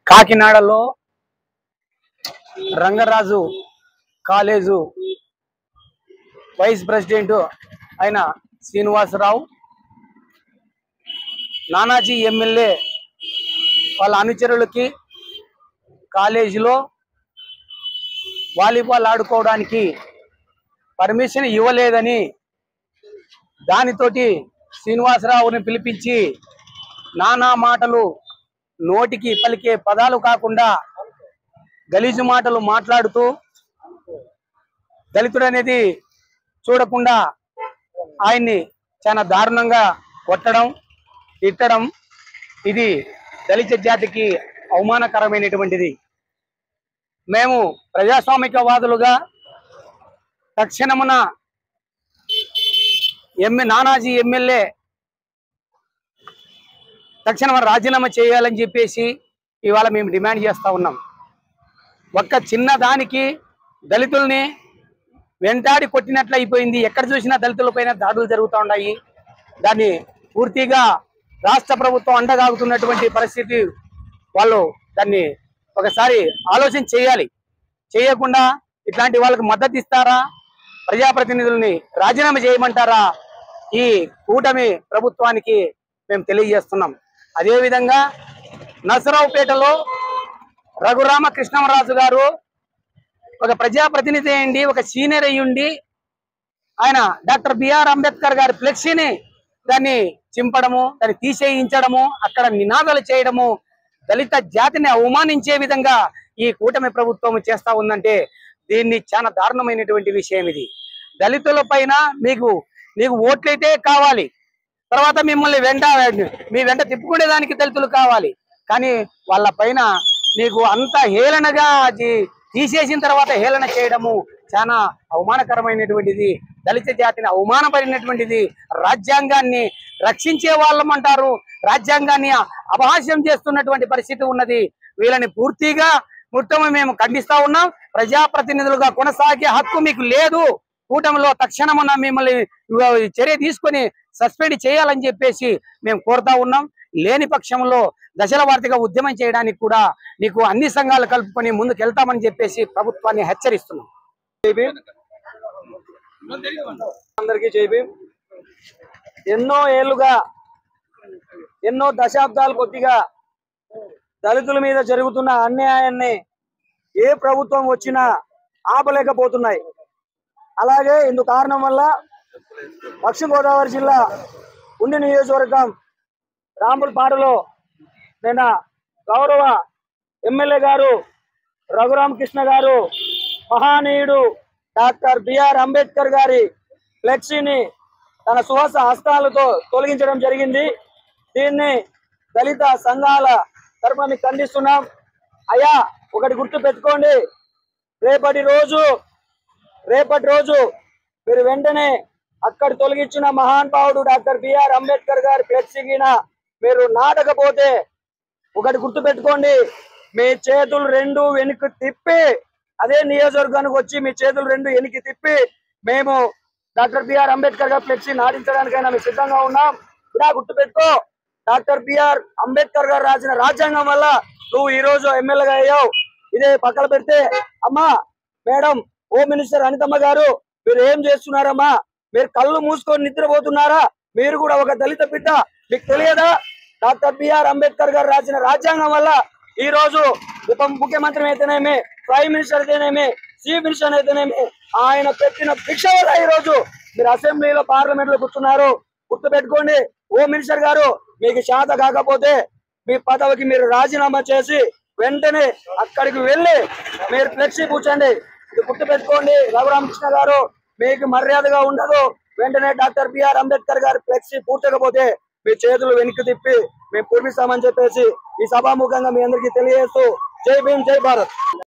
కాకినాడలో Rangaraju college vice president అయిన Srinivasarao, Nanaji MLA వాళ్ళ అనుచరులకి కాలేజీలో వాలీబాల్ ఆడుకోవడానికి పర్మిషన్ ఇవ్వలేదని దానితోటి శ్రీనివాసరావుని పిలిపించి నానా మాటలు, నోటికి పలికే పదాలు కాకుండా గలీజు మాటలు మాట్లాడుతూ దళితుడు అనేది చూడకుండా ఆయన్ని చాలా దారుణంగా కొట్టడం, తిట్టడం ఇది దళిత జాతికి అవమానకరమైనటువంటిది. మేము ప్రజాస్వామికవాదులుగా తక్షణమున నానాజీ ఎమ్మెల్యే తక్షణం రాజీనామా చేయాలని చెప్పేసి ఇవాళ మేము డిమాండ్ చేస్తూ ఉన్నాం. ఒక్క చిన్న దానికి దళితుల్ని వెంటాడి కొట్టినట్లు అయిపోయింది. ఎక్కడ చూసినా దళితులపైన దాడులు జరుగుతూ ఉన్నాయి. దాన్ని పూర్తిగా రాష్ట్ర ప్రభుత్వం అండగాగుతున్నటువంటి పరిస్థితి. వాళ్ళు దాన్ని ఒకసారి ఆలోచన చేయాలి. చేయకుండా ఇట్లాంటి వాళ్ళకి మద్దతు ఇస్తారా, ప్రజాప్రతినిధుల్ని రాజీనామా చేయమంటారా, ఈ కూటమి ప్రభుత్వానికి మేము తెలియజేస్తున్నాం. అదేవిధంగా నసరావుపేటలో రఘురామకృష్ణరాజు గారు ఒక ప్రజాప్రతినిధి అయ్యండి, ఒక సీనియర్ అయ్యుండి ఆయన డాక్టర్ బిఆర్ అంబేద్కర్ గారి ఫ్లెక్సీని దాన్ని చింపడము, దాన్ని తీసేయించడము, అక్కడ నినాదాలు చేయడము దళిత జాతిని అవమానించే విధంగా ఈ కూటమి ప్రభుత్వం చేస్తా ఉందంటే దీన్ని చాలా దారుణమైనటువంటి విషయం ఇది. దళితుల పైన నీకు ఓట్లయితే కావాలి, తర్వాత మిమ్మల్ని మీ వెంట తిప్పుకునేదానికి దళితులు కావాలి, కానీ వాళ్ళ పైన నీకు అంత హేళనగా తీసేసిన తర్వాత హేళన చేయడము చాలా అవమానకరమైనటువంటిది. దళిత జాతిని అవమానపడినటువంటిది. రాజ్యాంగాన్ని రక్షించే వాళ్ళమంటారు, రాజ్యాంగాన్ని అపహాస్యం చేస్తున్నటువంటి పరిస్థితి ఉన్నది. వీళ్ళని పూర్తిగా మొత్తం మేము ఖండిస్తా ఉన్నాం. ప్రజాప్రతినిధులుగా కొనసాగే హక్కు మీకు లేదు. కూటమిలో తక్షణమున మిమ్మల్ని చర్య తీసుకొని సస్పెండ్ చేయాలని చెప్పేసి మేము కోరుతా ఉన్నాం. లేని పక్షంలో దశల వారీగా ఉద్యమం చేయడానికి కూడా నీకు అన్ని సంఘాలు కలుపుకొని ముందుకు వెళ్తామని చెప్పేసి ప్రభుత్వాన్ని హెచ్చరిస్తున్నాం. అందరికీ జై భీమ్. ఎన్నో ఏళ్లుగా, ఎన్నో దశాబ్దాలు కొద్దిగా దళితుల మీద జరుగుతున్న అన్యాయాన్ని ఏ ప్రభుత్వం వచ్చినా ఆపలేకపోతున్నాయి. అలాగే ఇందుకు కారణం వల్ల పశ్చిమ గోదావరి జిల్లా ఉండి నియోజకవర్గం రాంపులపాడులో నిన్న గౌరవ ఎమ్మెల్యే గారు రఘురామకృష్ణ గారు మహానీయుడు డాక్టర్ బిఆర్ అంబేద్కర్ గారి ఫ్లెక్సీని తన సుహస హస్తాలతో తొలగించడం జరిగింది. దీన్ని దళిత సంఘాల తరఫున ఖండిస్తున్నాం. అయ్యా, ఒకటి గుర్తు పెట్టుకోండి, రేపటి రోజు మీరు వెంటనే అక్కడ తొలగించిన మహానుభావుడు డాక్టర్ బిఆర్ అంబేద్కర్ గారి ఫ్లెక్సీగిన మీరు నాటకపోతే ఒకటి గుర్తు పెట్టుకోండి, మీ చేతులు రెండు వెనుక తిప్పి అదే నియోజకవర్గానికి వచ్చి మీ చేతులు రెండు వెనక్కి తిప్పి మేము డాక్టర్ బిఆర్ అంబేద్కర్ గారి ఫ్లెక్సీ నాటించడానికైనా మేము సిద్ధంగా ఉన్నాం. ఇలా గుర్తు పెట్టుకో, డాక్టర్ బిఆర్ అంబేద్కర్ గారు రాసిన రాజ్యాంగం వల్ల నువ్వు ఈ రోజు ఎమ్మెల్యేగా అయ్యావు. ఇదే పక్కన పెడితే అమ్మా మేడం హోమ్ మినిస్టర్ అనితమ్మ గారు, మీరు ఏం చేస్తున్నారమ్మా? మీరు కళ్ళు మూసుకొని నిద్రపోతున్నారా? మీరు కూడా ఒక దళిత బిడ్డ, మీకు తెలియదా? డాక్టర్ బిఆర్ అంబేద్కర్ గారు రాసిన రాజ్యాంగం వల్ల ఈ రోజు ఉప ముఖ్యమంత్రి అయితేనేమి, ప్రైమ్ మినిస్టర్ అయితేనేమి, చీఫ్ మినిస్టర్ అయితేనేమి ఆయన పెట్టిన భిక్ష వల్ల ఈ రోజు మీరు అసెంబ్లీలో పార్లమెంట్ లో కూర్చున్నారు. గుర్తుపెట్టుకోండి, హోమ్ మినిస్టర్ గారు మీకు శాత కాకపోతే మీ పదవికి మీరు రాజీనామా చేసి వెంటనే అక్కడికి వెళ్ళి మీరు ఫ్లెక్సీ కూర్చోండి. ఇది గుర్తుపెట్టుకోండి రఘురామకృష్ణ గారు, మీకు మర్యాదగా ఉండదు. వెంటనే డాక్టర్ బిఆర్ అంబేద్కర్ గారి ఫ్లెక్సీ పూర్తకపోతే మీ చేతులు వెనక్కి తిప్పి మేము పూర్మిస్తామని చెప్పేసి ఈ సభాముఖంగా మీ అందరికీ తెలియజేస్తూ జై భీమ్, జై భారత్.